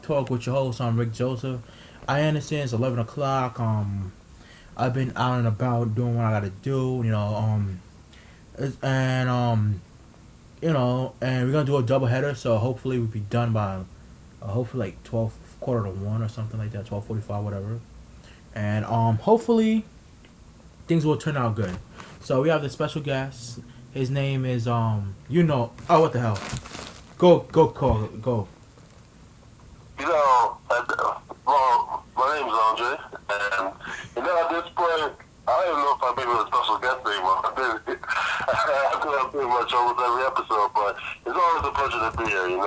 Talk with your host. I'm Rick Joseph. I understand it's 11 o'clock. I've been out and about doing what I gotta do. And and we're gonna do a double header. So hopefully we'll be done by, hopefully like 12 quarter to one or something like that. 12:45, whatever. And hopefully things will turn out good. So we have the special guest. His name is Oh, what the hell? Go call it. Go. Well, my name's Andre, and at this point, I don't even know if I'm maybe a special guest anymore. I've been pretty much almost every episode, but it's always a pleasure to be here, and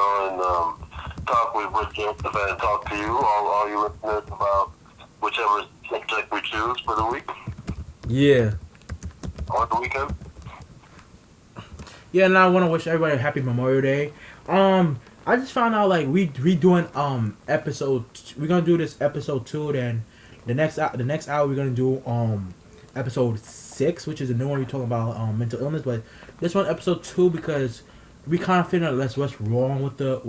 talk with Joseph and talk to you, all you listeners, about whichever subject we choose for the week. Yeah. Or the weekend. Yeah, and I want to wish everybody a happy Memorial Day. I just found out like we doing episode. We're gonna do this episode 2. Then the next hour we're gonna do episode 6, which is a new one. We're talking about mental illness, but this one episode 2 because we kind of figured out what's wrong with the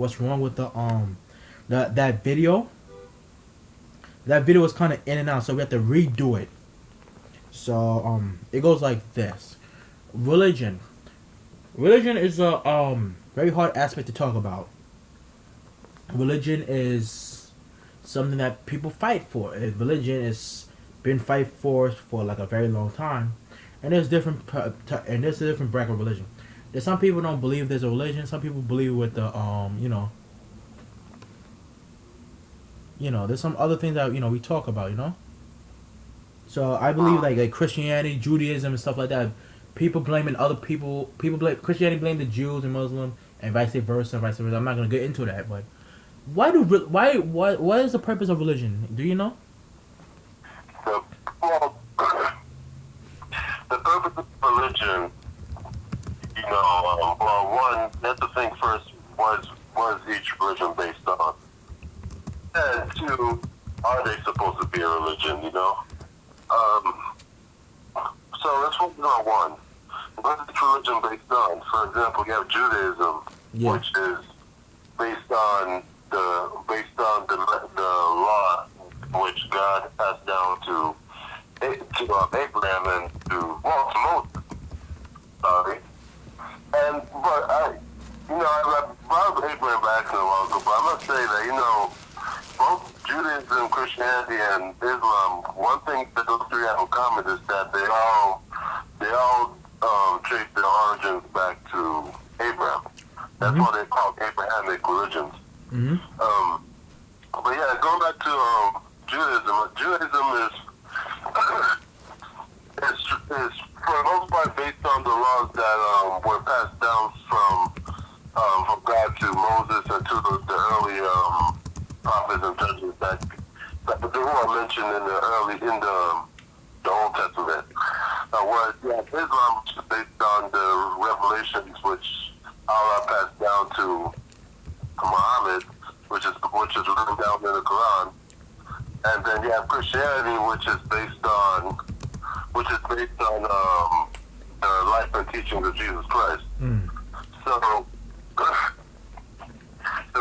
that video. That video was kind of in and out, so we have to redo it. So it goes like this: religion. Religion is a very hard aspect to talk about. Religion is something that people fight for. Religion has been fight for like a very long time, and there's a different bracket of religion. There's some people don't believe there's a religion. Some people believe with the there's some other things that we talk about. So I believe like Christianity, Judaism, and stuff like that. People blaming other people. People blame Christianity, blame the Jews and Muslim, and vice versa. I'm not gonna get into that, but what is the purpose of religion? Do you know? Well, the purpose of religion, one, that's the thing first. Was each religion based on? And two, are they supposed to be a religion? So let's focus on one. What is religion based on? For example, you have Judaism, which is based on the law which God passed down to Abraham and to Moses. Sorry, I brought Abraham back a while ago, but I must say that both Judaism, Christianity, and Islam, one thing that those three have in common is that they all trace their origins back to Abraham. That's why they call Abrahamic religions. Mm-hmm. But yeah, going back to Judaism. Judaism is for the most part based on the laws that were passed down from God to Moses and to the early prophets and judges that who are mentioned in the Old Testament. Whereas Islam is based on the revelations which Allah passed down to Muhammad, which is written down in the Quran. And then you have Christianity, which is based on the life and teachings of Jesus Christ. So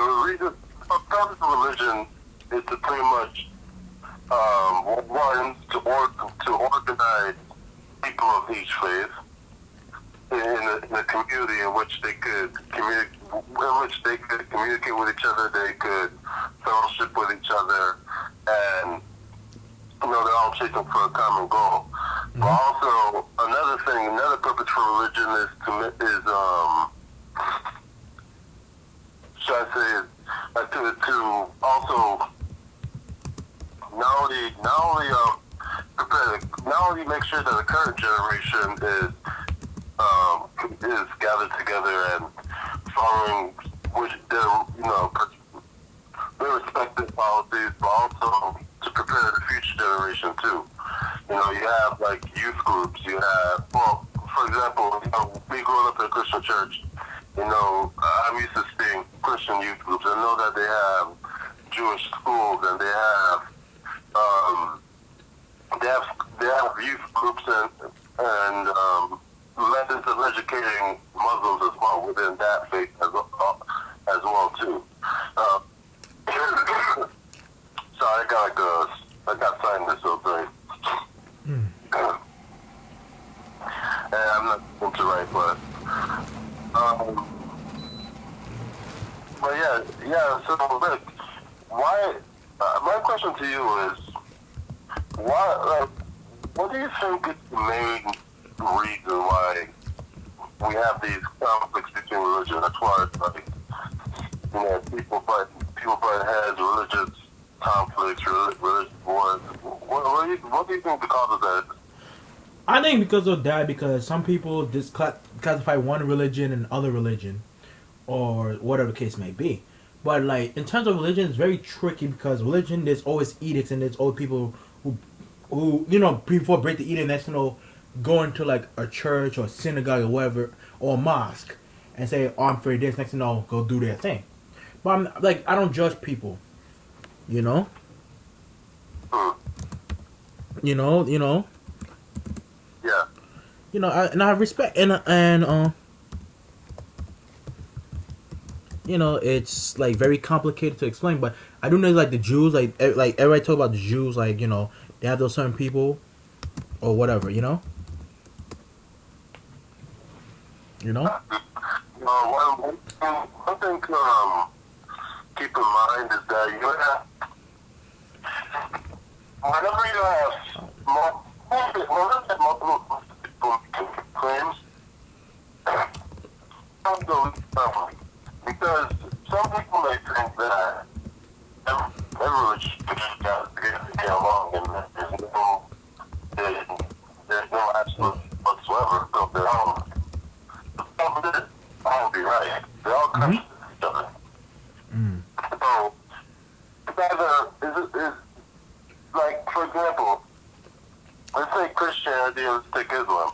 the purpose of religion is to pretty much one to organize people of each faith in a community in which they could communicate with each other, they could fellowship with each other, and they're all chasing for a common goal. Mm-hmm. But also another purpose for religion to also not only make sure that the current generation is gathered together and following their respective policies, but also to prepare the future generation too. You have like youth groups. You have, for example, me growing up in a Christian church. I'm used to seeing Christian youth groups. I know that they have Jewish schools and they have youth groups and methods of educating Muslims as well within that faith as well too. I got signed this whole thing. And I'm not into right, um, but yeah. So look, why? My question to you is, why? What do you think is the main reason why we have these conflicts between religion? As far as like, people butt heads, religious conflicts, religious wars. What do you think the cause of that is? I think because of that, because some people just classify one religion and other religion, or whatever the case may be. But like in terms of religion, it's very tricky because religion there's always edicts and there's always people who before break the edict, next go into like a church or synagogue or whatever or a mosque and say, "Oh, I'm for this." Next go do their thing. But I'm like I don't judge people, you know, Hmm. you know, you know, Yeah. and I respect it's like very complicated to explain, but I do know like the Jews, like everybody talk about the Jews, like they have those certain people or whatever, you know. One thing to keep in mind is that you have, whenever you have multiple people making claims, don't go conflict. Because some people may think that everyone should get along and there's no absolute whatsoever of their own. The problem is, I won't be right. They all contradict each other. Mm. So, it's either, is like, for example, let's say Christianity, let's take Islam.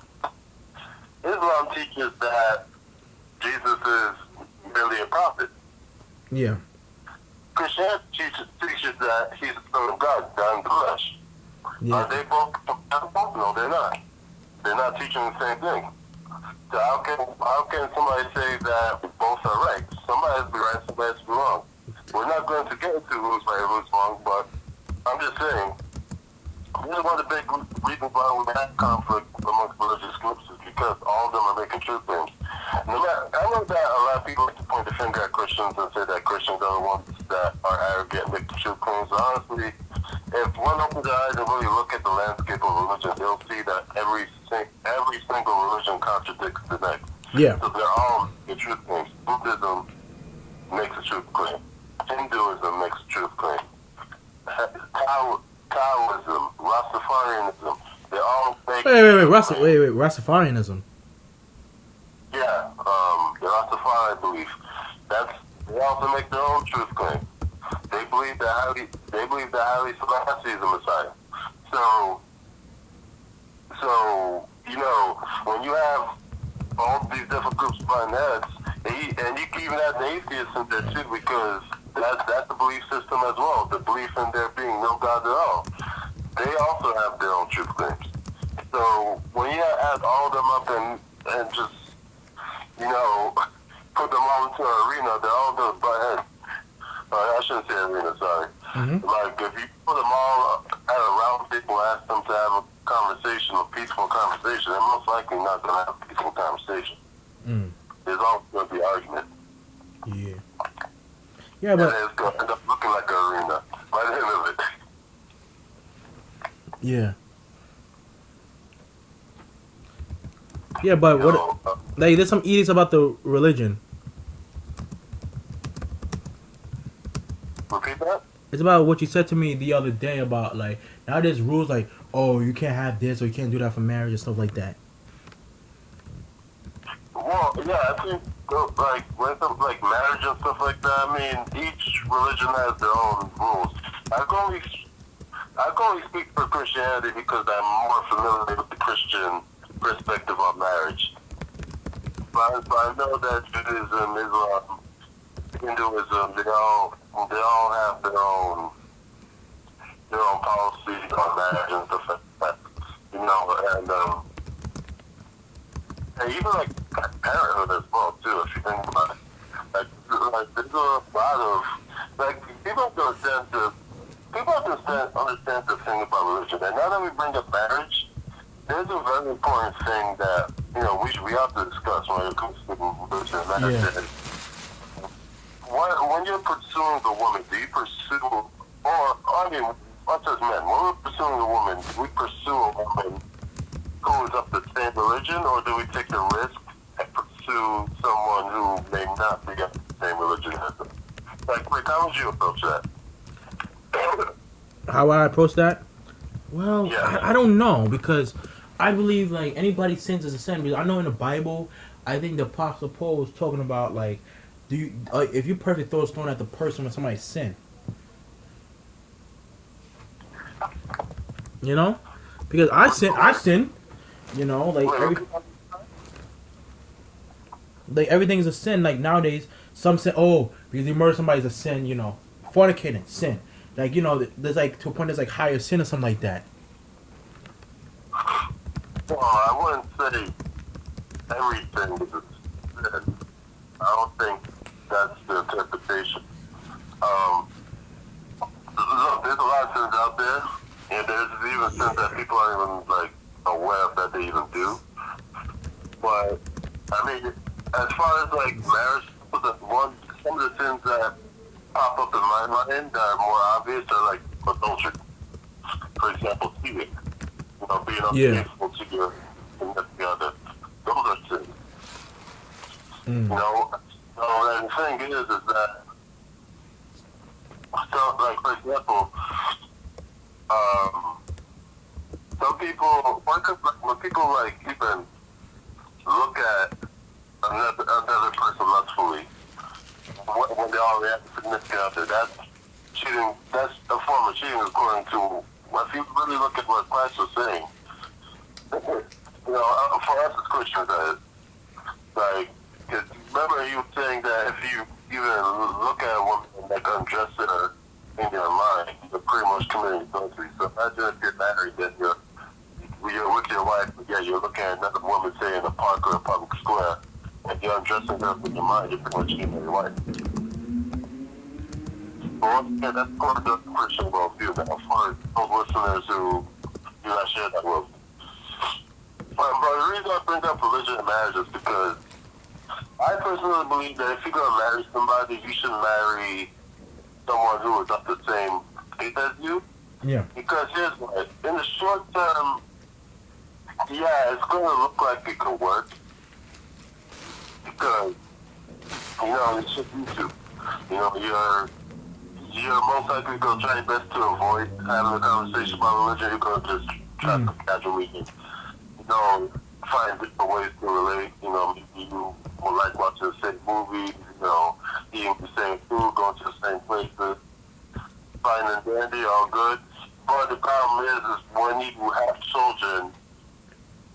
Islam teaches that Jesus is merely a prophet. Yeah. Christianity teaches that he's the Son of God, God in the flesh. Yeah. Are they both compatible? No, they're not. They're not teaching the same thing. So how can somebody say that both are right? Somebody has to be right, somebody has to be wrong. We're not going to get into who's right or who's wrong, but I'm just saying, this is one of the big reasons why we have conflict amongst religious groups is because all of them are making truth claims. I know that a lot of people like to point the finger at Christians and say that Christians are the ones that are arrogant and make the truth claims. But honestly, if one opens their eyes and really look at the landscape of religion, they'll see that every single religion contradicts the next. Yeah. So they're all the truth claims. Buddhism makes a truth claim. Hinduism makes a truth claim. Taoism, Rastafarianism, they all make... Wait, Rastafarianism. Yeah, the Rastafari belief. They also make their own truth claim. They believe that Haile Selassie is the Messiah. So when you have all these different groups behind heads, and you can even have the atheists in there too, because that's the belief system as well. The belief in there being no God at all. They also have their own truth claims. So when you add all of them up and just put them all into an arena, they're all going to butt heads. I shouldn't say arena, sorry. Mm-hmm. Like, if you put them all at a round table and ask them to have a conversation, a peaceful conversation, they're most likely not going to have a peaceful conversation. Mm. There's always going to be argument. Yeah. Yeah, but... And it's going to end up looking like an arena by the end of it. Yeah. Yeah, but there's some edicts about the religion. Repeat that? It's about what you said to me the other day about like now there's rules like, oh, you can't have this or you can't do that for marriage and stuff like that. Well, yeah, I think like when it comes to like marriage and stuff like that, I mean, each religion has their own rules. I can only speak for Christianity because I'm more familiar with the Christian perspective on marriage. But I know that Judaism, Islam, Hinduism, they all have their own policies on marriage and stuff like that. And even like parenthood as well too, if you think about it. Like there's a lot of like people don't tend to people understand the thing about religion. And now that we bring up marriage, there's a very important thing that we have to discuss when it comes to religion. And that Yeah. is, when you're pursuing a woman, do you pursue, or I mean, us as men, when we're pursuing a woman, do we pursue a woman who is of the same religion, or do we take the risk and pursue someone who may not be of the same religion as us? Like, Rick, how would you approach that? How would I approach that? Well, Yeah. I don't know because I believe like anybody sins is a sin. Because I know in the Bible, I think the Apostle Paul was talking about like, do you if you perfect throw a stone at the person when somebody sin, you know, because I sin, you know, like everything's a sin. Like nowadays, some sin. Oh, because you murder somebody is a sin. You know, fornicating sin. Like you know, there's like to a point there's like higher sin or something like that. Well, I wouldn't say everything is a sin. I don't think that's the interpretation. Um, Look, there's a lot of sins out there, and there's even sins that people aren't even like aware of that they even do. But I mean, as far as like marriage, some of the sins that pop up in my mind that are more obvious are like adultery. For example, cheating. Being Yeah. unfaithful to your significant other. Those are sins. Mm. So and the thing is that so like for example, um, some people when people like even look at another person lustfully when they already have a significant other, that's cheating. That's a form of cheating according to. If you really look at what Christ was saying, for us as Christians, like, 'cause remember he was saying that if you even look at a woman and like undress her in your mind, you're pretty much committing adultery. So imagine if you're married, then you're with your wife, but yeah, you're looking at another woman, say in a park or a public square, and you're undressing her in your mind, you're pretty much cheating on your wife. But yeah, that's part of the Christian worldview now for those listeners who do not share that worldview. But the reason I bring up religion and marriage is because I personally believe that if you're going to marry somebody, you should marry someone who is of the same faith as you. Yeah. Because here's why. In the short term, yeah, it's going to look like it could work. Because, it's just you two. You're most likely going to try your best to avoid having a conversation about religion. You're going to just try to casually, find different ways to relate. Maybe you will like watching the same movies, eating the same food, going to the same places, fine and dandy, all good. But the problem is when you have children,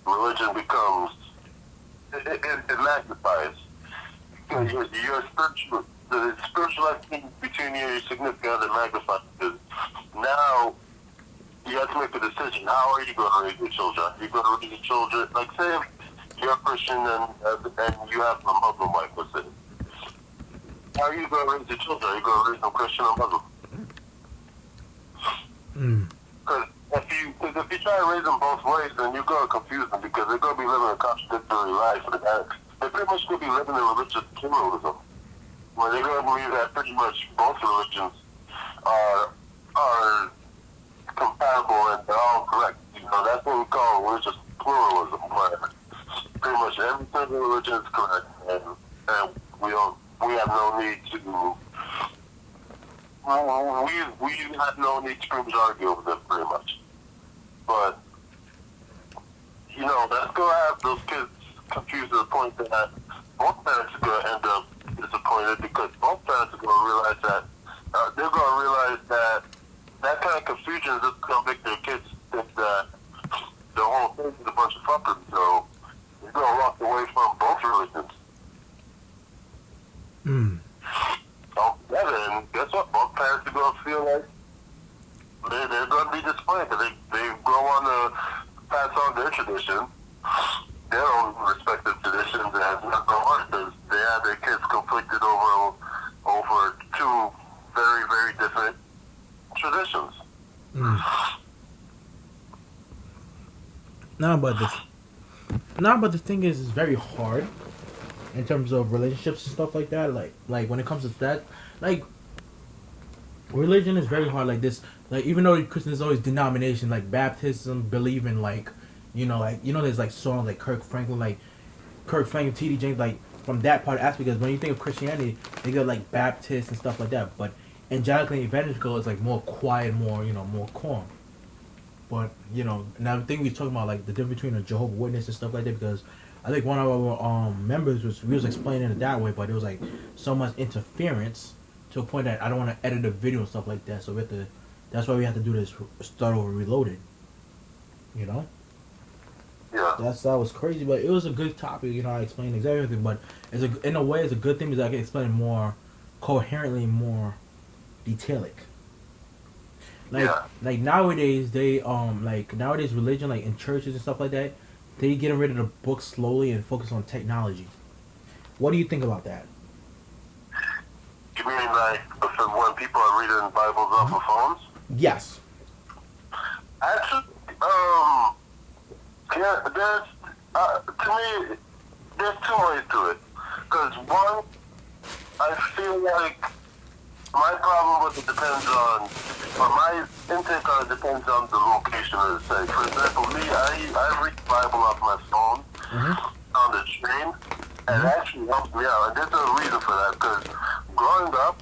religion becomes, it magnifies. Because your spiritual, the spiritual life between you and your significant other magnifies. Because now you have to make a decision. How are you going to raise your children? Are you going to raise your children? Like, say if you're a Christian and you have a Muslim wife, let's say. How are you going to raise your children? Are you going to raise them Christian or Muslim? Because if you try to raise them both ways, then you're going to confuse them because they're going to be living a contradictory life. They're pretty much going to be living in religious pluralism, where they're going to believe that pretty much both religions are compatible and they're all correct. That's what we call religious pluralism, where pretty much every single religion is correct, and we have no need to we have no need to pretty much argue over them pretty much. But that's gonna have those kids confused to the point that both parents are gonna end up disappointed because both parents are gonna realize that they're gonna realize that kind of confusion is just gonna make their kids think that the whole thing is a bunch of fuckers. So they're gonna walk away from both religions. Altogether, and guess what? Both parents are gonna feel like they're gonna be disappointed because they go on to pass on their tradition, their own respective traditions, and it's not gonna work because they have their kids conflicted over two very, very different traditions. No, but the thing is, it's very hard in terms of relationships and stuff like that. Like when it comes to that, like religion is very hard. Like this, like even though Christian is always denomination, like baptism, believe in there's like songs like Kirk Franklin, T.D. James, like from that part of aspect. Because when you think of Christianity, they go like Baptist and stuff like that. But angelical and evangelical is like more quiet, more calm. But now the thing we talking about like the difference between a Jehovah's Witness and stuff like that, because I think one of our members was explaining it that way, but it was like so much interference to a point that I don't want to edit a video and stuff like that. So that's why we have to do this start over reloaded. Yeah. That was crazy, but it was a good topic. I explained exactly everything, but in a way it's a good thing because I can explain it more coherently, more detailing. Like nowadays nowadays religion like in churches and stuff like that, they getting rid of the books slowly and focus on technology. What do you think about that? You mean like when people are reading Bibles off of phones? Yes. Actually, yeah, there's to me there's two ways to it. Because one, I feel like my problem with it depends on, or my intake on it depends on the location of the site. For example, me, I read the Bible off my phone on the train, and it actually helps me out. And there's a reason for that, because growing up,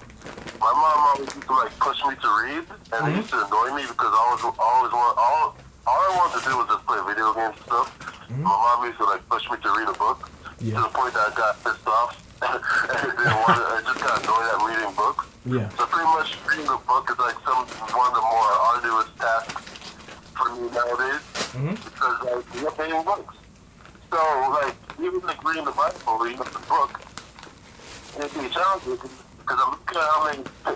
my mom always used to like push me to read, and it used to annoy me because all I wanted to do was just play video games and stuff. My mom used to like push me to read a book to the point that I got pissed off. I just got annoyed at reading books. Yeah. So pretty much reading a book is like one of the more arduous tasks for me nowadays because like you're reading books. So like even like reading the Bible, reading the book, it'd be challenging because I'm looking at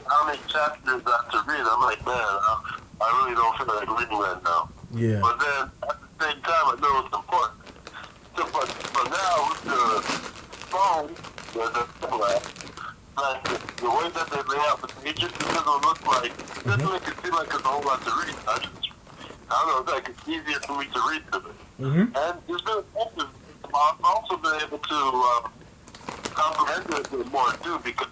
how many chapters I have to read. I'm like, man, I really don't feel like reading that now. Yeah. But then at the same time, I know it's important. So, but now with the phone, like the way that they lay out the pages, it doesn't look like, it doesn't make it seem like it's a whole lot to read. I don't know, it's like it's easier for me to read to it. And it's been effective. I've also been able to comprehend it a bit more too, because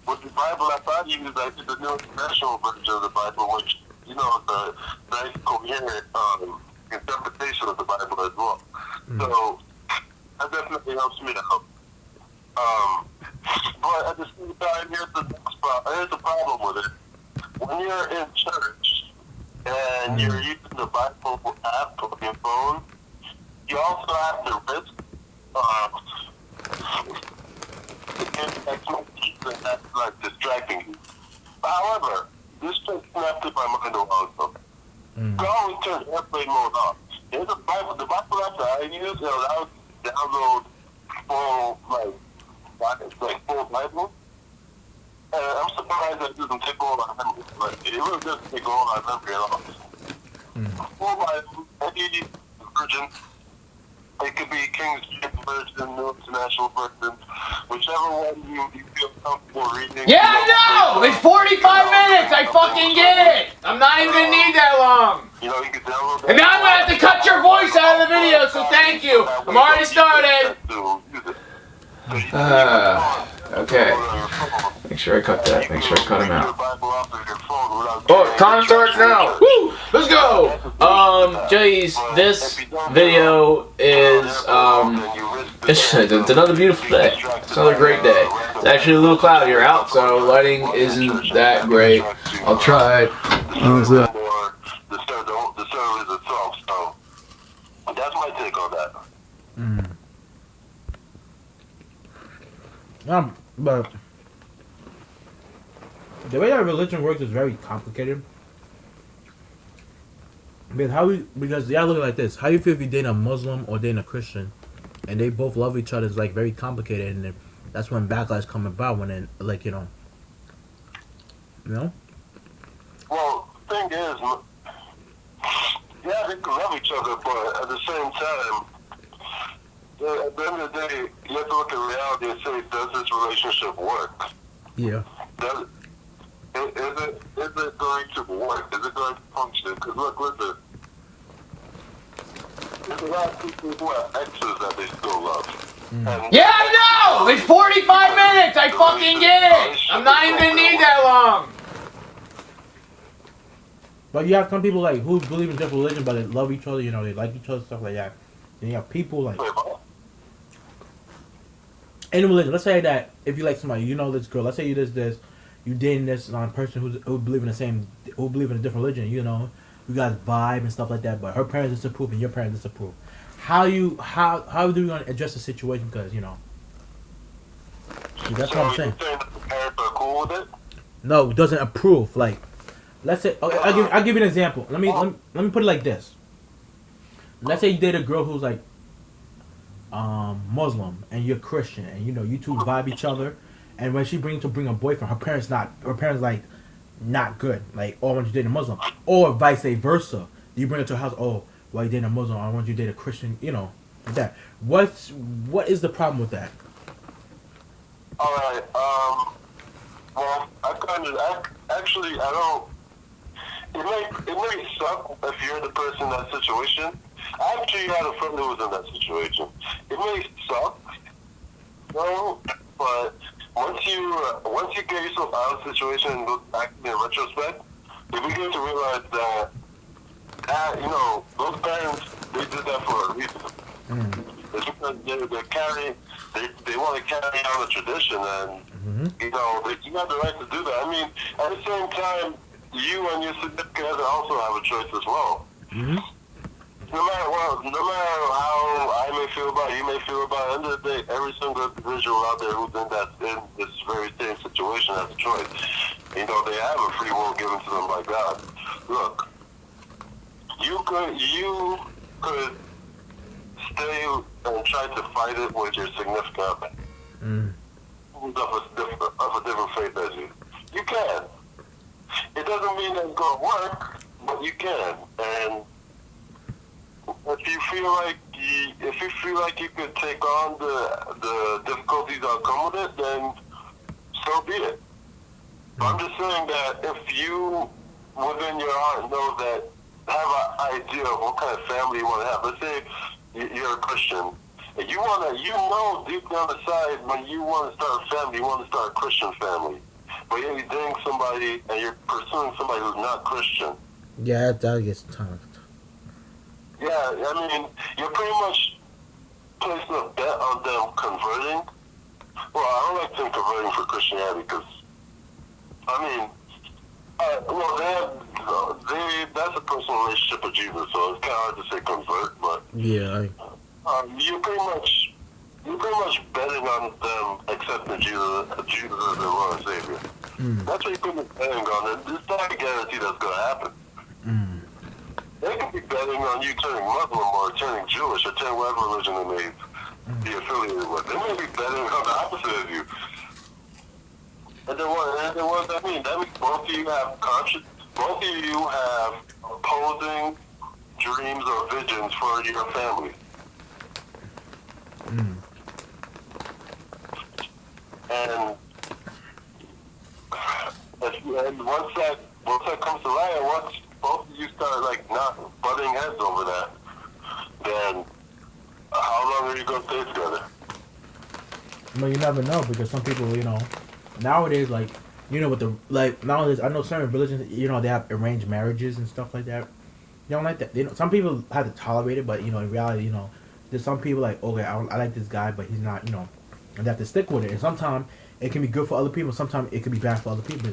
with the Bible app I use, I did the New International Version of the Bible, which, is a nice coherent interpretation of the Bible as well. So that definitely helps me out. But at the same time, here's the problem with it. When you're in church and you're using the Bible app on your phone, you also have to risk that's like distracting you. However, this just snapped in my mind a while ago. You always turn airplane mode off. There's the Bible app that I use, I would download full Bible. And I'm surprised that it doesn't take all our memory. Like, it really doesn't take all our memory at all. Full Bible, any version. It could be King's James Version, New International Version, whichever one you feel comfortable reading. Yeah, I know! It's 45 minutes! I fucking get it! I'm not even gonna need that long! You can download that. And now I'm gonna have to cut your voice out of the video, so thank you! I'm already started! Okay. Make sure I cut that. Make sure I cut him out. Oh, time starts now! Woo! Let's go! Jay's, this video is, it's another beautiful day. It's another great day. It's actually a little cloudier out, so lighting isn't that great. I'll try. The service itself, so that's my take on that. But the way that religion works is very complicated. Because y'all look like this. How you feel if you date a Muslim or date a Christian, and they both love each other? Is like very complicated, and that's when backlash come about. When it, like Well, the thing is, yeah, they can love each other, but at the same time, at the end of the day, you have to look at reality and say, does this relationship work? Yeah. Is it going to work? Is it going to function? Because look, listen, there's a lot of people who have exes that they still love. And Yeah, I know! It's 45 minutes! I fucking get it! I'm not even gonna need that long! But you have some people like who believe in different religions, but they love each other. You know, they like each other, stuff like that. And you have people like in religion. Let's say that if you like somebody, you know this girl. Let's say you you dating this person who believe in who believe in a different religion. You know, you guys vibe and stuff like that. But her parents disapprove and your parents disapprove. How do we gonna address the situation? Because you know, that's what I'm saying. So you're saying that the parents are cool with it? No, doesn't approve. Like, let's say okay, I'll give you an example. Let me put it like this. Let's say you date a girl who's like Muslim and you're Christian, and you know you two vibe each other, and when she bring a boyfriend, her parents like not good, like oh I want you to date a Muslim, or vice versa. You bring her to her house, oh why you dating a Muslim? I want you to date a Christian, you know, like that. What is the problem with that? All right. Well, I don't. It may suck if you're the person in that situation. I actually had a friend who was in that situation. It may suck, no, but once you get yourself out of the situation and look back in retrospect, you begin to realize that you know those parents they did that for a reason. It's because they want to carry on the tradition, and you know you have the right to do that. I mean, at the same time, you and your significant other also have a choice as well. No matter how I may feel about it, you may feel about it, at the end of the day, every single individual out there who's in this very same situation has a choice. You know, they have a free will given to them by God. Look, you could stay and try to fight it with your significant other. Who's of a different faith as you. You can. It doesn't mean that it's going to work, but you can. And if you feel like you could take on the difficulties that come with it, then so be it. I'm just saying that if you within your heart know that have an idea of what kind of family you want to have. Let's say you're a Christian, and you know deep down the side when you want to start a family, you want to start a Christian family, but you're dating somebody and you're pursuing somebody who's not Christian. Yeah, that gets tough. Yeah, I mean, you're pretty much placing a bet on them converting. Well, I don't like them converting for Christianity because, I mean, that's a personal relationship with Jesus, so it's kind of hard to say convert, but yeah, you're pretty much betting on them accepting Jesus as their Lord and Savior. That's what you're pretty much betting on, and it's not a guarantee that's going to happen. They could be betting on you turning Muslim or turning Jewish or turning whatever religion they may be affiliated with. They may be betting on the opposite of you. And then what does that mean? That means both of you have opposing dreams or visions for your family. And once that comes to light, and once both of you start like not butting heads over that, then how long are you gonna stay together? Well, you never know because some people, you know, nowadays, like, you know, nowadays, I know certain religions, you know, they have arranged marriages and stuff like that. They don't like that. Some people have to tolerate it, but you know, in reality, you know, there's some people like, okay, I like this guy, but he's not, you know, and they have to stick with it. And sometimes it can be good for other people. Sometimes it can be bad for other people.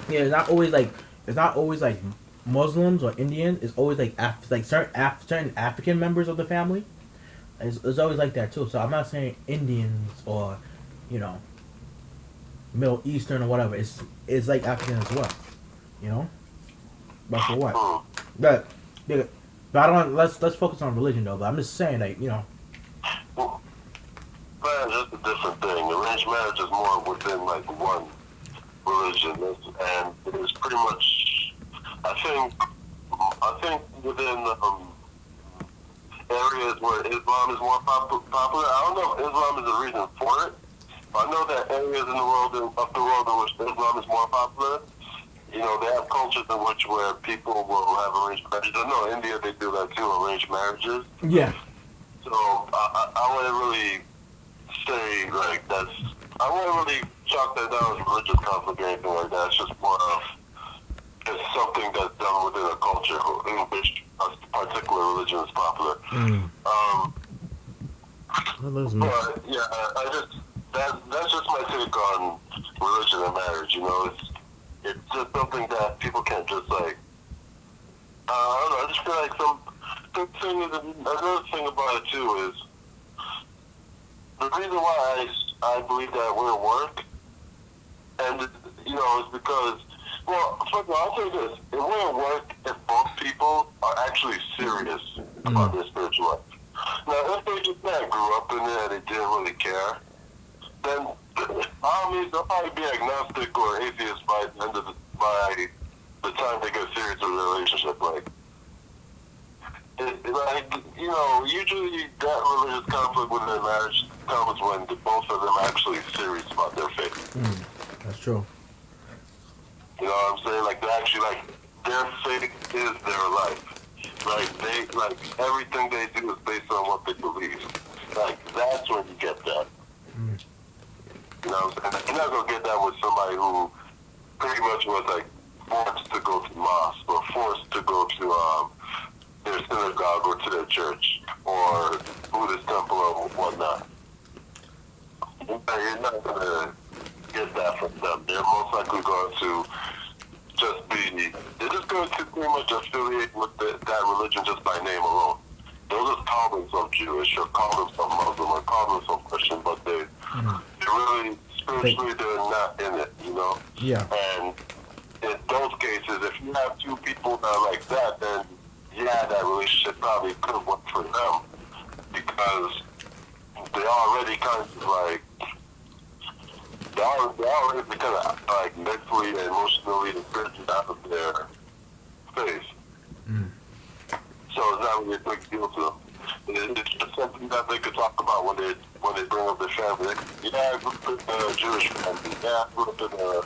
It's not always like Muslims or Indians. It's always like certain African members of the family. It's always like that too. So I'm not saying Indians or, you know, Middle Eastern or whatever. It's like African as well, you know. But for what? But I don't. Let's focus on religion though. But I'm just saying, like, you know. Marriage is a different thing. Arranged marriage is more within like one religion, and it is pretty much. I think within areas where Islam is more popular. I don't know if Islam is the reason for it, I know that areas in the world, of the world in which Islam is more popular, you know, they have cultures in which where people will have arranged marriages. I know in India they do that too, arranged marriages. Yeah. So I wouldn't really say like that's. I wouldn't really chalk that down as religious conflict or anything like that. It's just more of it's something that's done within a culture in which a particular religion is popular. But yeah, I just that's just my take on religion and marriage. You know, it's just something that people can't just like. I don't know. I just feel like another thing about it too is the reason why I believe that we're at work, and you know, is because first of all, I'll say this: if we're at work, if both people are actually serious about their spiritual life. Now, if they just grew up in it and they didn't really care, then I mean they'll probably be agnostic or atheist by the time they get serious in a relationship. You know, usually that religious conflict within a marriage comes when both of them are actually serious about their faith. That's true. You know what I'm saying? Like they actually their faith is their life. Everything they do is based on what they believe. That's when you get that. You know what I'm saying? You're not gonna get that with somebody who pretty much was forced to go to mosque or forced to go to their synagogue or to their church or Buddhist temple or whatnot. You're not gonna get that from them. They're most likely going to they're just going to pretty much affiliate with that religion just by name alone. They'll just call themselves Jewish or call themselves Muslim or call themselves Christian, but they're really, spiritually, they're not in it, you know? Yeah. And in those cases, if you have two people that are like that, then yeah, that relationship probably could work for them because they're already kind of they're already kind of mentally and emotionally and spiritually out of their faith. So it's not really a big deal to them. It's just something that they could talk about when they bring up their family. Yeah, I grew up in a Jewish family. Yeah, I grew up in a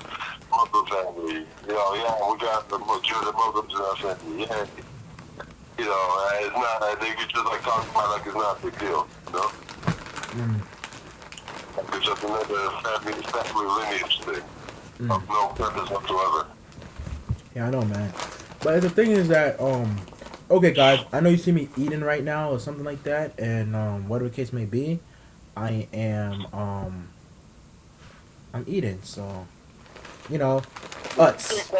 Muslim family. You know, yeah, we got the Jews and Muslims in our family. Yeah, you know, it's not. They could just talk about it it's not a big deal. You know. It's just another family lineage thing of no purpose whatsoever. Yeah, I know, man. But the thing is that, okay, guys, I know you see me eating right now or something like that, and whatever the case may be, I am I'm eating, so you know, Uts.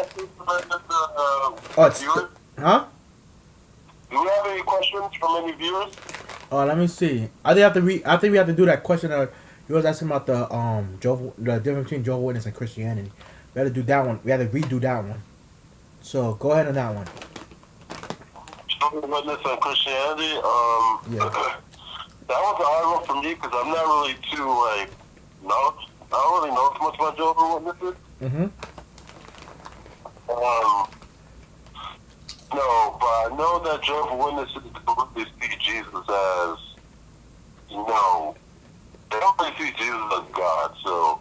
Huh? Do you have any questions from any viewers? Let me see. I think we have to do that question that you was asking about the difference between Jehovah's Witness and Christianity. We had to do that one. We had to redo that one. So go ahead on that one. Jehovah's Witness and Christianity. Yeah. That was a hard one for me because I'm not really too I don't really know too much about Jehovah's Witnesses. No, but I know that Jehovah's Witnesses don't really see Jesus as, they don't really see Jesus as God, so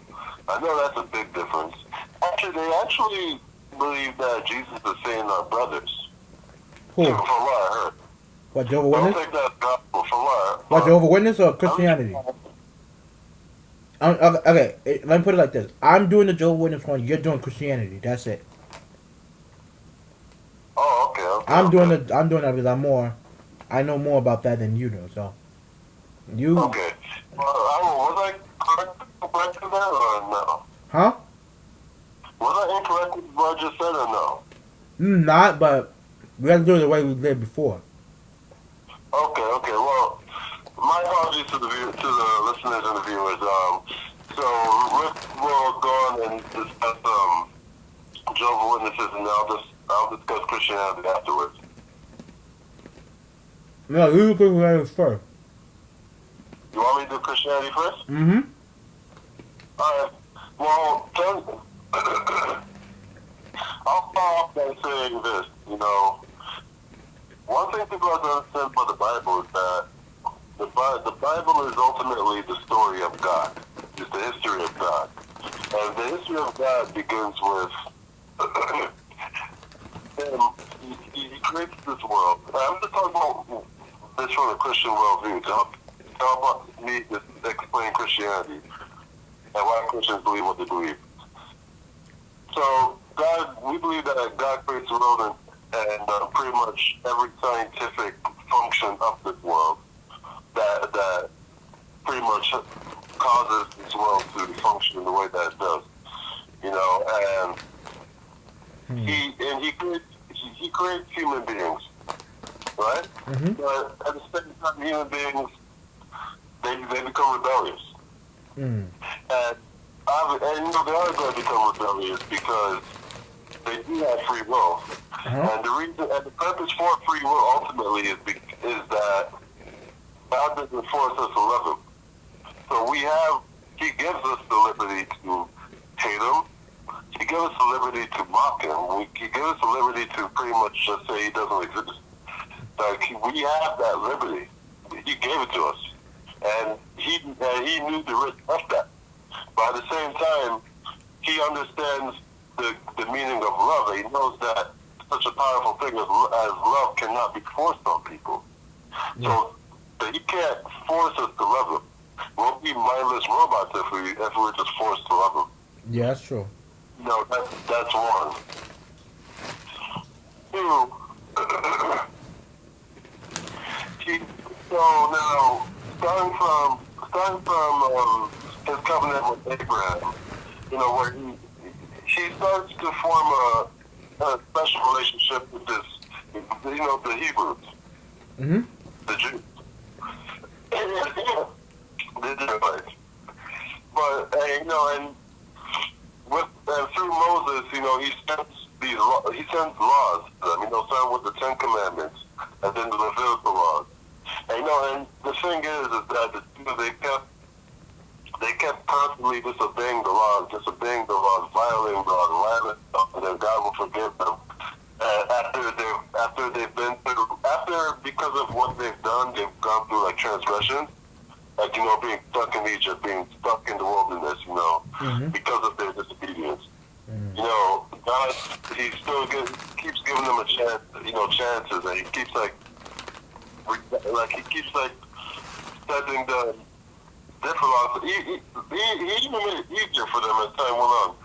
I know that's a big difference. Actually, they actually believe that Jesus is saying our brothers. Who? From what I heard. What, Jehovah's Witness? I don't think that's gospel from what I heard. What, Jehovah's Witness or Christianity? Okay, let me put it like this. I'm doing the Jehovah's Witness one, you're doing Christianity, that's it. Oh, okay. I'm doing that because I know more about that than you do. So, you. Okay. Was I correct in that or no? Huh? Was I incorrect with what I just said or no? Not, but we have to do it the way we did before. Okay. Well, my apologies to the listeners and the viewers. So we'll go on and discuss Jehovah's Witnesses, and I'll discuss Christianity afterwards. No, you do Christianity first. You want me to do Christianity first? Mm-hmm. Alright. Well, I'll start off by saying this. One thing people have to understand about the Bible is that the Bible is ultimately the story of God. is the history of God. And the history of God begins with him. He creates this world. I'm just talking about this from a Christian worldview to help me to explain Christianity and why Christians believe what they believe. So, we believe that God creates the world and pretty much every scientific function of this world that pretty much causes this world to function in the way that it does. You know, and he creates human beings, right? Mm-hmm. But at the same time, human beings they become rebellious, Mm. and you know they are going to become rebellious because they do have free will, and the reason and the purpose for free will ultimately is that God doesn't force us to love Him. So He gives us the liberty to hate Him. He gives us the liberty to mock Him. He gives us the liberty to pretty much just say He doesn't exist. Like we have that liberty. He gave it to us, and He knew the risk of that. But at the same time, He understands the meaning of love. He knows that such a powerful thing as love cannot be forced on people. Yeah. So He can't force us to love Him. We'll be mindless robots if we were just forced to love Him. Yeah, that's true. No, that's one. Two. So now, starting from his covenant with Abraham, you know, where he starts to form a special relationship with this, you know, the Hebrews, Mm-hmm. the Jews, the Israelites. But you know, and through Moses, you know, he sends laws to them, you know, starting with the Ten Commandments and then the Levitical laws. And you know, and the thing is that they kept constantly disobeying the laws, violating the laws, and then God will forgive them. And because of what they've done, they've gone through like transgressions, like, you know, being stuck in Egypt, being stuck in the wilderness, you know, because of their disobedience. You know, God, He still keeps giving them a chance, you know, chances, and He keeps setting the different laws. He even made it easier for them as time went on,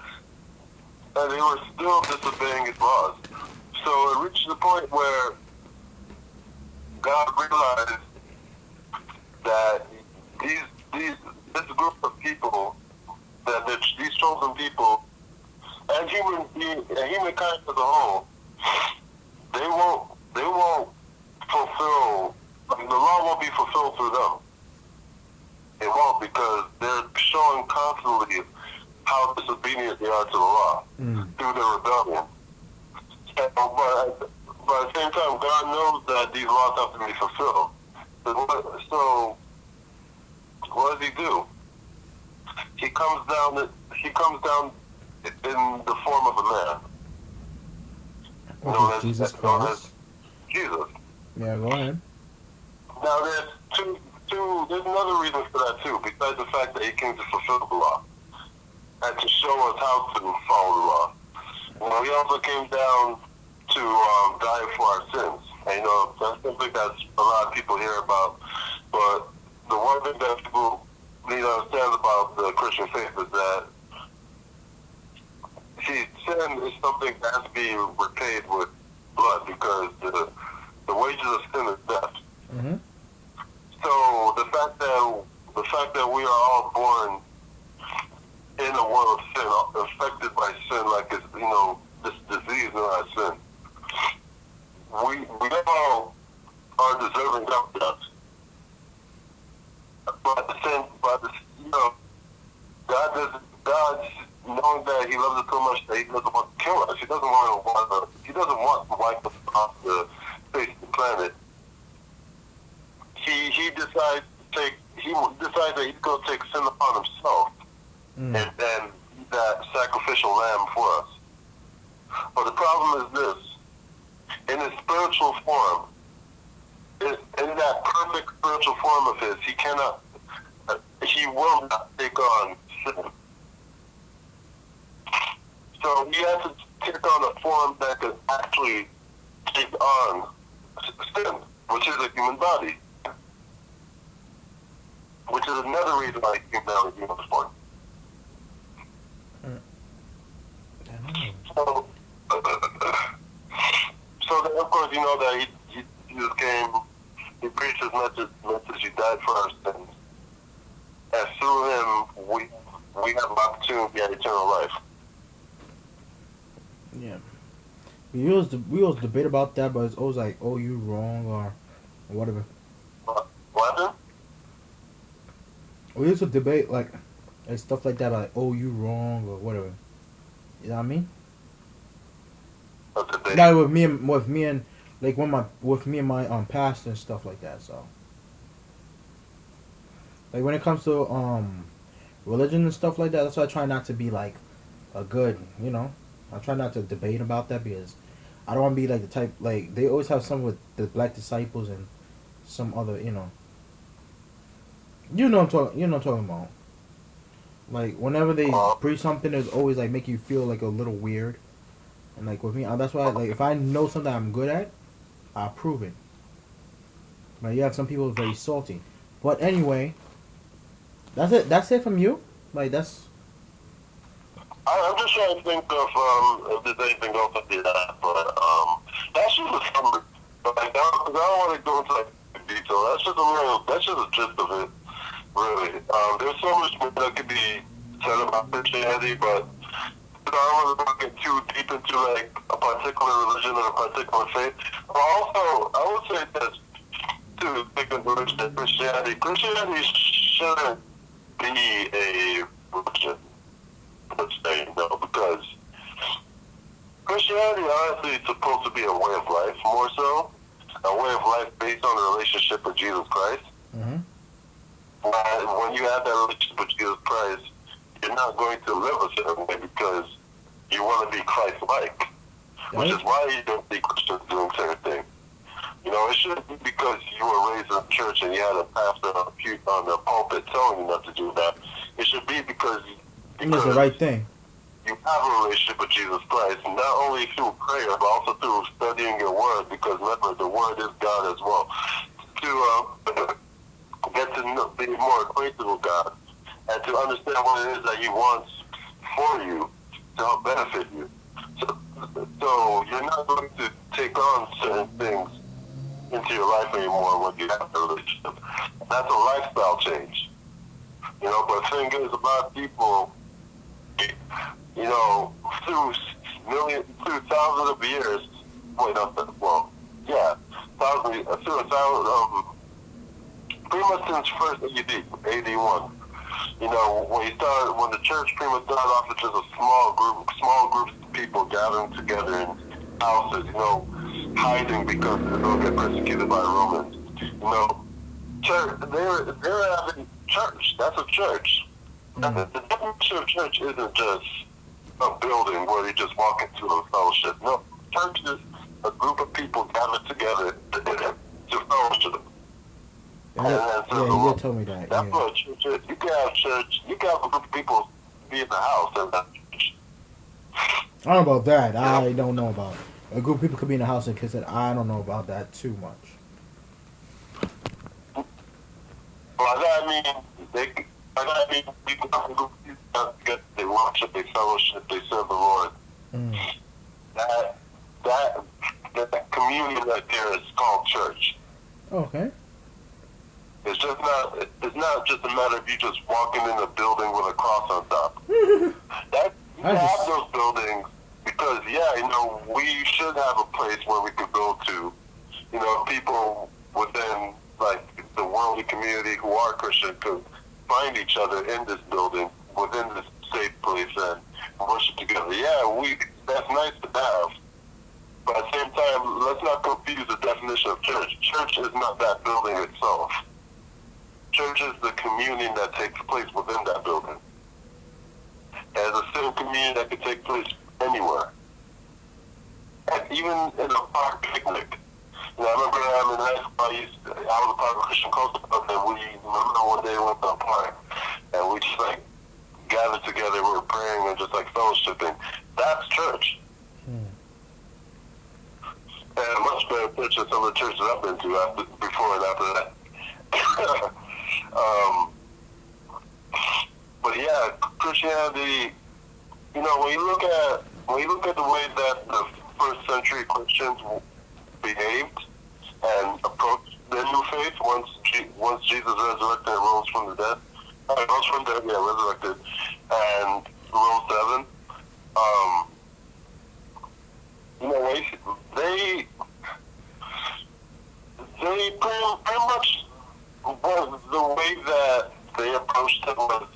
and they were still disobeying His laws. So it reached the point where God realized that this group of people, these chosen people, and humankind as a whole, they won't fulfill. Like, the law won't be fulfilled through them. It won't, because they're showing constantly how disobedient they are to the law through their rebellion. But at the same time, God knows that these laws have to be fulfilled. So what does He do? He comes down in the form of a man. Okay, Jesus Christ. Jesus. Yeah, go ahead. Now there's another reason for that too, besides the fact that He came to fulfill the law and to show us how to follow the law. You know, He also came down to die for our sins. And, you know, that's something that a lot of people hear about. But the one thing that people need to understand about the Christian faith is that sin is something that has to be repaid with blood, because the wages of sin is death. Mm-hmm. So the fact that we are all born in a world of sin, affected by sin, like it's, you know, this disease in our sin, we all are deserving of death. But you know, God, knowing that He loves us so much that He doesn't want to kill us. He doesn't want to wipe us off the face of the planet. He decides that He's going to take sin upon Himself and be that sacrificial lamb for us. But the problem is this: in His spiritual form, in that perfect spiritual form of His, He will not take on sin. So he had to take on a form that could actually take on sin, which is a human body. Which is another reason why humanity was born. So, so then of course you know that Jesus came, he preached his message, he died for our sins. And through him, we have an opportunity at eternal life. Yeah. We always debate about that, but it's always like, oh, you wrong or whatever. What happened? We used to debate like stuff like that, like, oh, you wrong or whatever. You know what I mean? Like with me and like with me and my pastor and stuff like that. So like when it comes to religion and stuff like that, that's why I try not to be like a good, you know. I try not to debate about that because I don't want to be like the type like they always have some with the black disciples and some other, you know. You know what I'm talking about. Like whenever they preach something, it's always like make you feel like a little weird. And like with me, that's why like if I know something I'm good at, I prove it. But you have some people very salty. But anyway, that's it. That's it from you. Like that's. I'm just trying to think of if there's anything else I did that, but that's just a summary. But like, I don't want to go into like detail. That's just a gist of it, really. There's so much more that could be said about Christianity, but I don't want to get too deep into like a particular religion or a particular faith. But also, I would say that to think of religion and Christianity shouldn't be a religion. Let's say no, because Christianity honestly is supposed to be a way of life, more so a way of life based on a relationship with Jesus Christ. Mm-hmm. And when you have that relationship with Jesus Christ, you're not going to live a certain way because you want to be Christ-like, which is why you don't see Christians doing certain things. You know, it shouldn't be because you were raised in a church and you had a pastor on the pulpit telling you not to do that. It should be because it's the right thing. You have a relationship with Jesus Christ, not only through prayer, but also through studying your word, because remember, the word is God as well. To get to know, be more acquainted with God, and to understand what it is that He wants for you to help benefit you. So you're not going to take on certain things into your life anymore when you have a relationship. That's a lifestyle change. You know, but the thing is, a lot of people, you know, through thousands of years, pretty much since first AD 1. You know, when the church pretty much started off with just a small groups of people gathering together in houses, you know, hiding because they're going to get persecuted by Romans. You know, they're having church. That's a church. Mm-hmm. The definition of church isn't just a building where you just walk into a fellowship. No, church is a group of people gathered together to fellowship. Yeah, you did tell me that. That's what church is. You can have church. You can have a group of people be in the house and have church. I don't know about that. Yeah. I don't know about it. A group of people could be in the house and kiss it. I don't know about that too much. Well, people have a group of people together. They worship, they fellowship, they serve the Lord. Mm. That communion right there is called church. Okay. It's not just a matter of you just walking in a building with a cross on top. You have those buildings because, you know, we should have a place where we could go to. You know, people within, like, the worldly community who are Christian could find each other in this building, within this safe place, and worship together. That's nice to have. But at the same time, let's not confuse the definition of church. Church is not that building itself. Church is the communion that takes place within that building. And it's a civil communion that can take place anywhere. And even in a park picnic. You know, I remember in high school, I was a part of a Christian Coastal Club, and we remember one day we went to a park, and we just gathered together, we're praying and just like fellowshipping. That's church. And a much better church than some of the churches I've been to before and after that. But yeah, Christianity, you know, when you look at the way that the first century Christians behaved and approached their new faith once Jesus resurrected and rose from the dead, resurrected and rose to heaven. You know, they pretty much was the way that they approached it was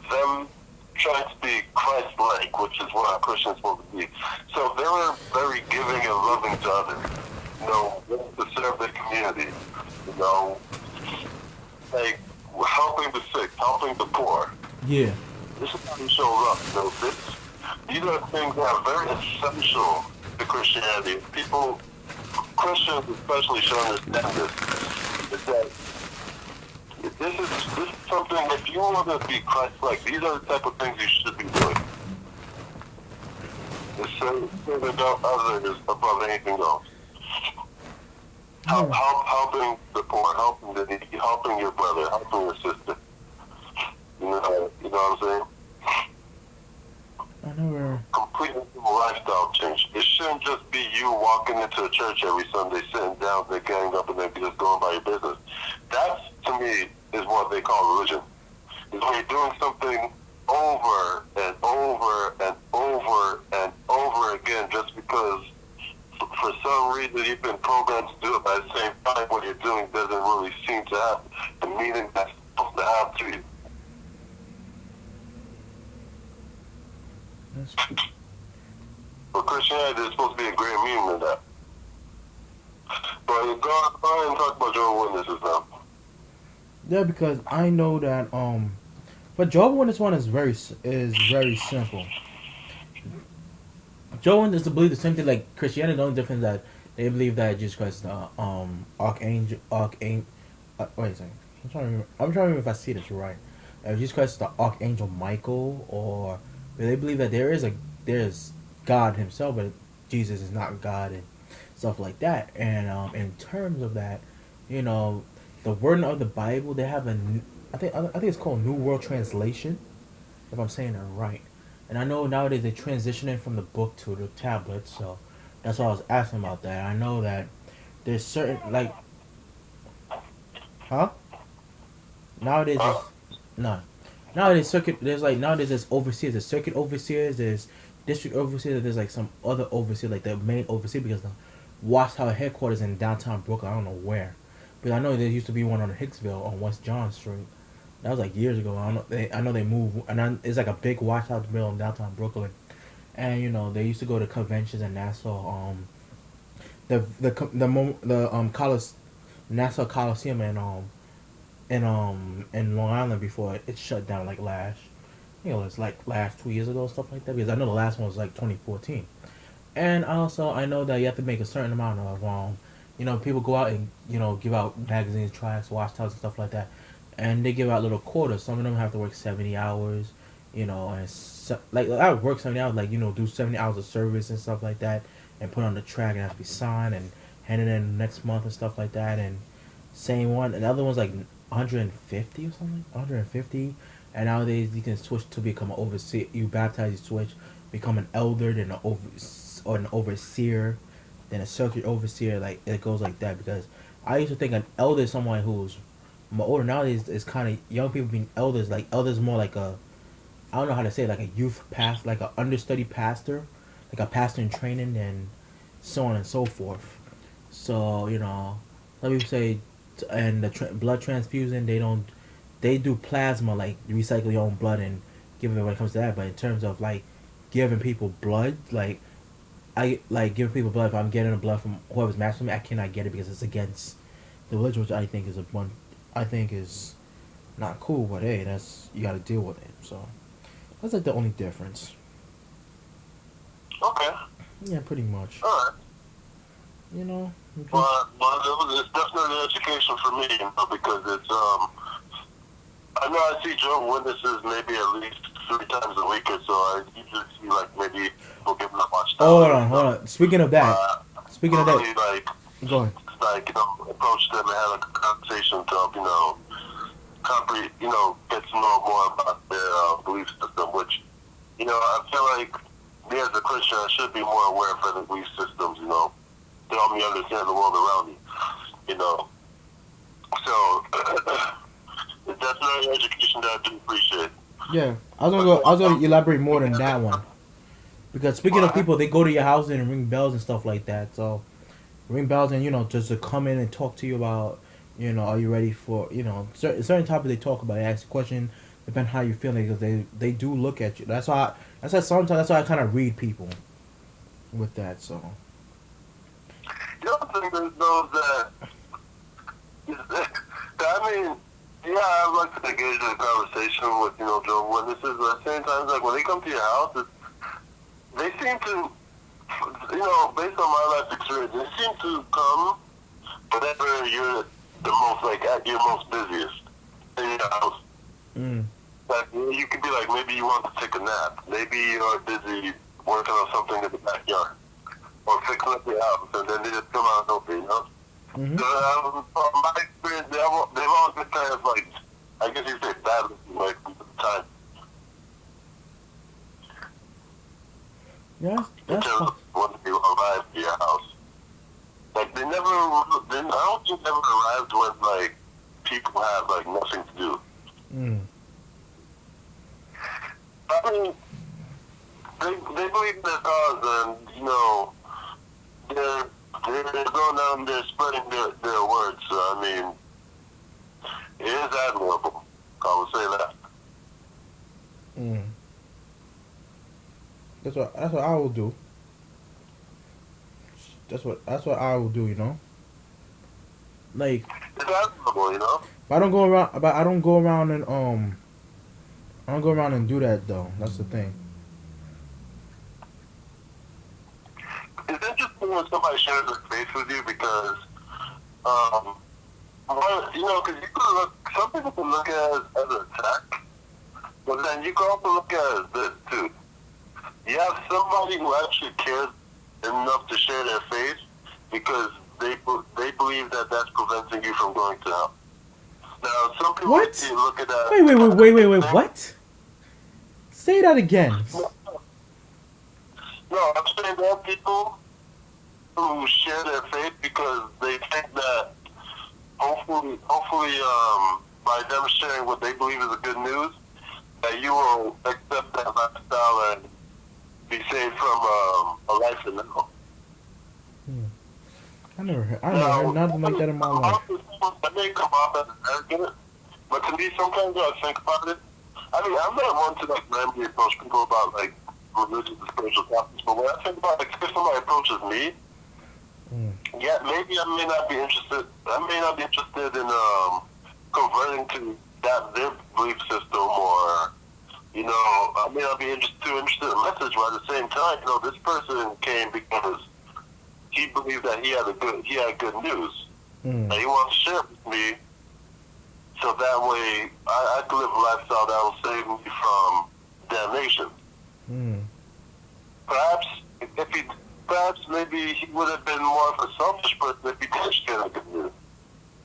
them trying to be Christ-like, which is what a Christian is supposed to be. So they were very giving and loving to others. You know, to serve their community. You know, like helping the sick, helping the poor. Yeah. This is how he shows up. You know, these are things that are very essential to Christianity. People, Christians especially, should understand this. Is that this is something, if you want to be Christ-like, these are the type of things you should be doing. It's serving others above anything else. Helping the poor, helping the needy, helping your brother, helping your sister. You know what I'm saying? I never. Completely lifestyle change. It shouldn't just be you walking into a church every Sunday, sitting down, they're getting up, and then just going by your business. That, to me, is what they call religion. Is when you're doing something over and over and over and over again just because for some reason you've been programmed to do it, but at the same time what you're doing doesn't really seem to have the meaning that's supposed to have to you. That's true. For Christianity, there's supposed to be a great meaning in that. But go ahead and talk about Jehovah's Witnesses now. Yeah, because I know that but Jehovah's Witness one is very simple. Jehovah's Witness believe the same thing like Christianity. The only difference is that they believe that Jesus Christ is the archangel. Wait a second. I'm trying to remember if I see this right. Jesus Christ is the archangel Michael, or they believe that there's God Himself, but Jesus is not God and stuff like that. And in terms of that, you know, the wording of the Bible, they have I think it's called New World Translation, if I'm saying it right. And I know nowadays they're transitioning from the book to the tablet, so that's why I was asking about that. I know that there's certain nowadays there's overseers, there's circuit overseers, there's district overseers, there's like some other overseer, like the main overseer, because the Watchtower headquarters in downtown Brooklyn, I don't know where. Because I know there used to be one on Hicksville on West John Street. That was like years ago. I know they moved, and it's like a big Watchtower building in downtown Brooklyn. And you know they used to go to conventions in Nassau. Nassau Coliseum in Long Island before it shut down like last 2 years ago, stuff like that. Because I know the last one was like 2014. And also I know that you have to make a certain amount of people go out and give out magazines, tracts, watchtowers, and stuff like that, and they give out little quotas. Some of them have to work 70 hours, and I would work 70 hours, do 70 hours of service and stuff like that, and put on the track and have to be signed and handed in next month and stuff like that. And same one, and the other one's like 150 or something, 150. And nowadays you can switch to become an overseer. You baptize, you switch, become an elder, then an overseer. Then a circuit overseer, like it goes like that. Because I used to think an elder is someone who's more older. Nowadays is kind of young people being elders. Like elders more like I don't know how to say it, like a youth pastor, like an understudy pastor, like a pastor in training, and so on and so forth. So let me say, and the blood transfusion, they do plasma, like you recycle your own blood and give it when it comes to that. But in terms of like giving people blood, like I give people blood. If I'm getting a blood from whoever's matching me, I cannot get it because it's against the religion, which I think is not cool. But hey, you got to deal with it. So that's like the only difference. Okay. Yeah, pretty much. All right. Well, it's definitely an education for me, because it's I know I see Jehovah's Witnesses maybe at least 3 times a week or so. I usually see like maybe people giving up watch Oh, time. hold on. Speaking of that, speaking of that, really, like, go ahead. like, approach them and have like a conversation to, get to know more about their belief system, which, I feel like me as a Christian, I should be more aware of other belief systems, to help me understand the world around me, So, it's definitely an education that I do appreciate. Yeah, I was gonna elaborate more than that one. Because speaking of people, they go to your house and ring bells and stuff like that. So, ring bells and just to come in and talk to you about, are you ready for, certain topics they talk about. They ask a question, depending how you're feeling, because they do look at you. That's why sometimes that's why I kind of read people with that. So. I think there's those that, I mean, yeah, I like to engage in a conversation with, Jehovah's Witnesses, but at the same time, like, when they come to your house, they seem to, based on my life experience, they seem to come whenever you're the most, like, at your most busiest in your house. Mm. Like, you could be like, maybe you want to take a nap. Maybe you're busy working on something in the backyard. Or fixing up your house, and then they just come out and open, Mm-hmm. So, from my experience, they've always been kind of like, I guess you say bad, like, time. Yeah, that's fun. When they arrive to your house. Like, I don't think they ever arrived when, like, people have, like, nothing to do. Mm. I mean, they believe in their cause, and, they're going down there spreading their words. So, I mean, it is admirable. I would say that. Mm. That's what I will do. That's what I will do. Like. It's admirable, But I don't go around. But I don't go around and I don't go around and do that though. That's the thing. It's interesting when somebody shares their faith with you because, because you can look, some people can look at it as an attack, but then you can also look at it as this too. You have somebody who actually cares enough to share their faith because they believe that that's preventing you from going to hell. Now, some people look at that. Wait, what? Say that again. No, I'm saying there are people who share their faith because they think that hopefully, by them sharing what they believe is the good news, that you will accept that lifestyle and be saved from a life in hell. I never heard nothing like that in my life. That may come off as arrogant, but to me, sometimes I think about it. I mean, I'm not one to like randomly approach people about like religious and spiritual topics, but when I think about like if somebody approaches me, yeah, maybe I may not be interested. I may not be interested in converting to their belief system, or I may not be too interested in the message. But at the same time, this person came because he believed that he had good news, and he wants to share it with me. So that way, I can live a lifestyle that will save me from damnation. Perhaps maybe he would have been more of a selfish person if he did share the good news.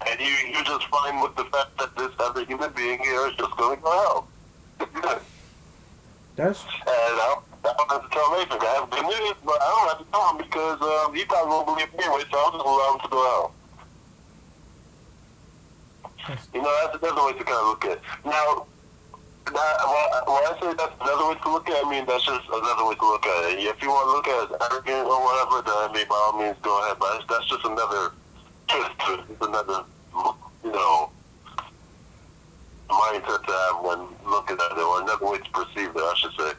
And you're just fine with the fact that this other human being here is just going to go hell. And I don't have to tell Nathan I have good news, but I don't have to tell him because he probably won't believe me anyway, so I'll just allow him to go hell. That's another way to kind of look at it. Now, when I say that's another way to look at it, I mean that's just another way to look at it. If you want to look at it as arrogant or whatever, then by all means go ahead. But that's just another twist to it. It's another, mindset to have when looking at it, or another way to perceive it, I should say.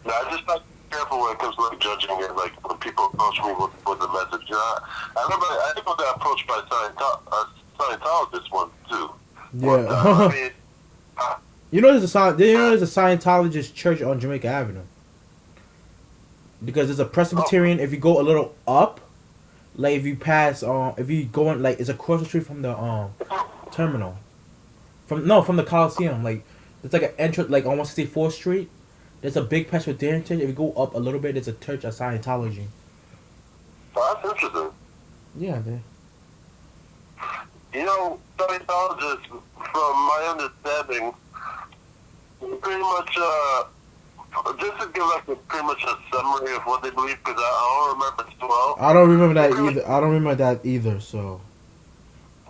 Now, I just like to be careful when it comes to like judging it, like when people approach me with a message. I think I got approached by Scientologists once too. Yeah. There's a Scientologist church on Jamaica Avenue. Because there's a Presbyterian. If you go a little up, like if you pass, if you go in, like it's across the street from the terminal. from the Coliseum. Like it's like an entrance, like on 164th Street. There's a big Presbyterian church. If you go up a little bit, there's a church of Scientology. Oh, that's interesting. Yeah, they. You know, Scientologists, from my understanding, pretty much, just to give like pretty much a summary of what they believe, because I don't remember too well. I don't remember that either. I don't remember that either. So.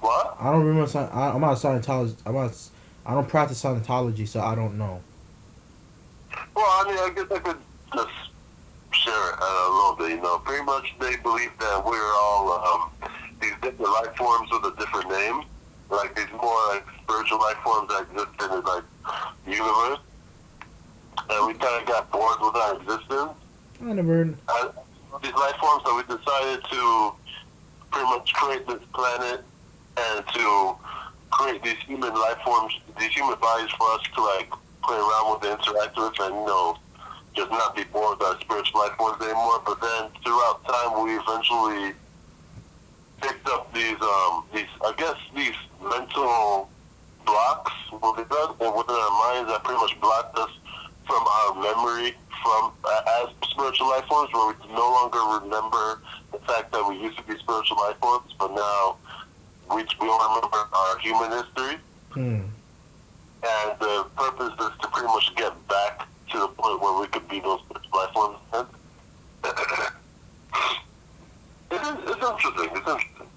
What? I don't remember. I'm not a Scientologist. I don't practice Scientology, so I don't know. Well, I mean, I guess I could just share it a little bit. You know, pretty much they believe that we're all these different life forms with a different name, like these more like spiritual life forms that exist in the like universe, and we kind of got bored with our existence. I never heard. These life forms, so we decided to pretty much create this planet and to create these human life forms, these human bodies for us to like play around with and interact with, and you know, just not be bored with our spiritual life forms anymore. But then throughout time, we eventually picked up these I guess these mental blocks within our minds that pretty much blocked us from our memory from as spiritual life forms, where we no longer remember the fact that we used to be spiritual life forms, but now we don't remember our human history. And the purpose is to pretty much get back to the point where we could be those spiritual life forms again. It's interesting. It's interesting.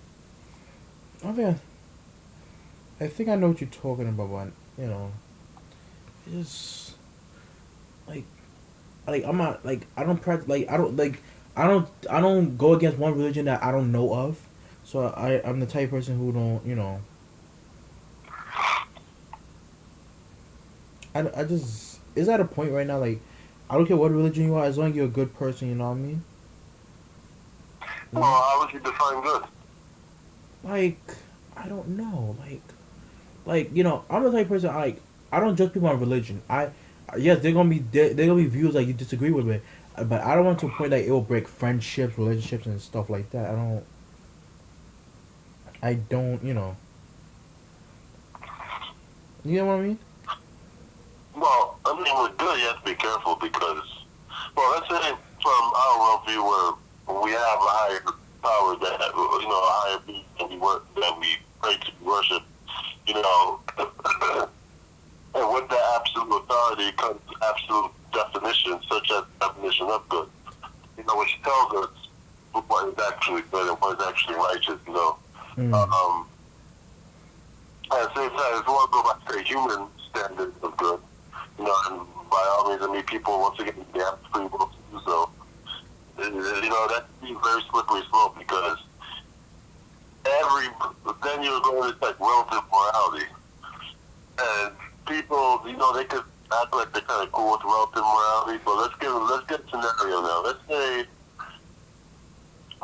Okay. I think I know what you're talking about, but you know, it's like I'm not like I don't practice I don't go against one religion that I don't know of. So I'm the type of person who don't, you know. I just is at a point right now like I don't care what religion you are as long as you're a good person, you know what I mean? Well, how would you define good? Like I don't know, like you know, I'm the type of person I don't judge people on religion. Yes, they're gonna be views like you disagree with it, but I don't want to a point that it will break friendships, relationships, and stuff like that. I don't, you know. You know what I mean? Well, I mean, with good, you have to be careful because, well, let's say from our worldview where we have a higher power that, you know, a higher being that we pray to worship, you know, and with that absolute authority comes absolute definition, such as definition of good. You know, which tells us what is actually good and what is actually righteous, you know. At the same time, if you want to go back to the human standards of good, you know, and by all means, I mean, people, once again, they have free will to do so. You know, that's very slippery slope because then you're going to like relative morality. And people, you know, they could act like they're kind of cool with relative morality, but let's get a scenario now. Let's say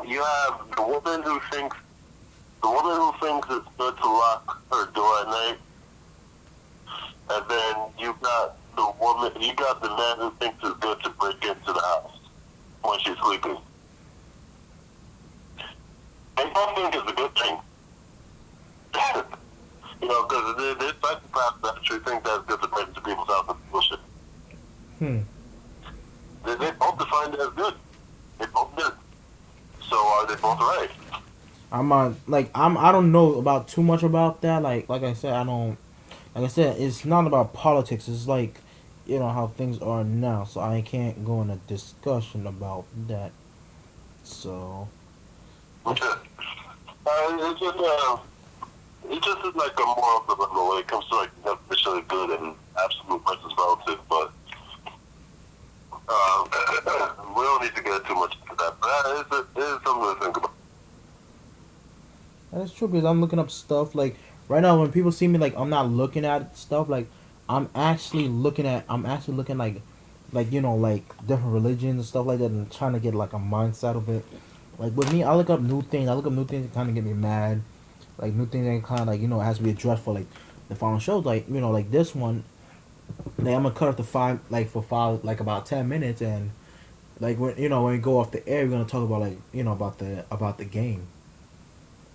you have the woman who thinks it's good to lock her door at night, and then you got the man who thinks it's good to break into the house when she's sleeping. They both think it's a good thing. You know, because there's psychopaths that actually think that's good to break into people's house and bullshit. They both define it as good. They both did. So are they both right? I don't know about too much about that. Like I said, it's not about politics. It's like, you know, how things are now. So I can't go in a discussion about that. So. Okay. It just is like a moral dilemma when it comes to like definition of good and absolute versus relative. But we don't need to get too much into that. But it is something to think about. That's true because I'm looking up stuff like right now when people see me like I'm not looking at stuff like I'm actually looking like you know like different religions and stuff like that and trying to get like a mindset of it. Like with me, I look up new things. That kind of get me mad. Like new things that kind of like you know has to be addressed for like the following shows. Like you know like this one, like I'm gonna cut off for about 10 minutes and like when we go off the air we're gonna talk about like you know about the game.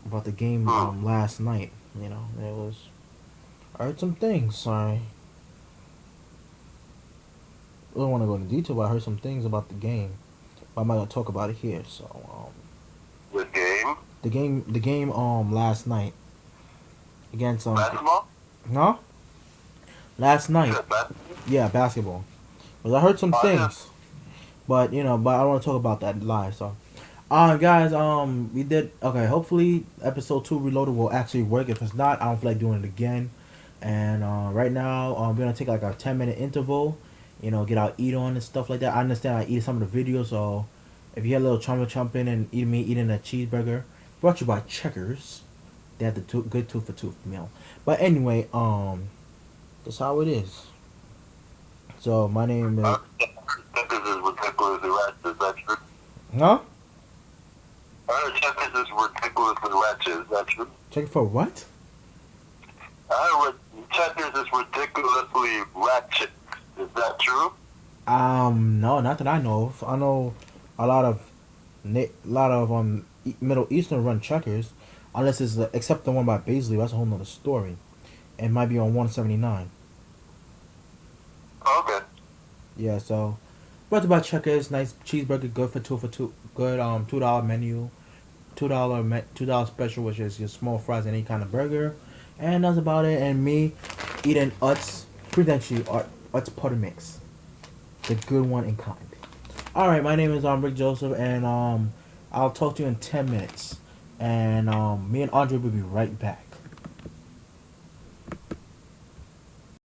About the game last night, you know, it was I heard some things. Sorry, I don't want to go into detail, but I heard some things about the game. But I'm not gonna talk about it here. So, With game? the game, last night against Basketball? no, last You night, said basketball? yeah, basketball. But I heard some Oh, yeah. things, but but I don't want to talk about that live. So, guys, we did okay. Hopefully, episode 2 Reloaded will actually work. If it's not, I don't feel like doing it again. And right now, we're gonna take like a 10-minute interval. Get our eat on and stuff like that. I understand I eat some of the videos, so if you hear a little chump in and eat me eating a cheeseburger, brought to you by Checkers. They have the good tooth for tooth meal. But anyway, that's how it is. So my name is Checkers is ridiculously ratchet. Is that true? huh? I heard Checkers is ridiculously ratchet. Is that true? Check it for what? I heard Checkers is ridiculously ratchet. Is that true? No, not that I know of. I know a lot of Middle Eastern run Checkers, unless it's except the one by Baisley. That's a whole nother story. It might be on 179. Oh, okay. Yeah, so brought to you by Checkers, nice cheeseburger, good for two, good $2 menu, $2 special, which is your small fries and any kind of burger, and that's about it. And me eating Utz, prudentially Utz Putter Mix, the good one in kind. All right, my name is Rick Joseph, and I'll talk to you in 10 minutes, and me and Andre will be right back.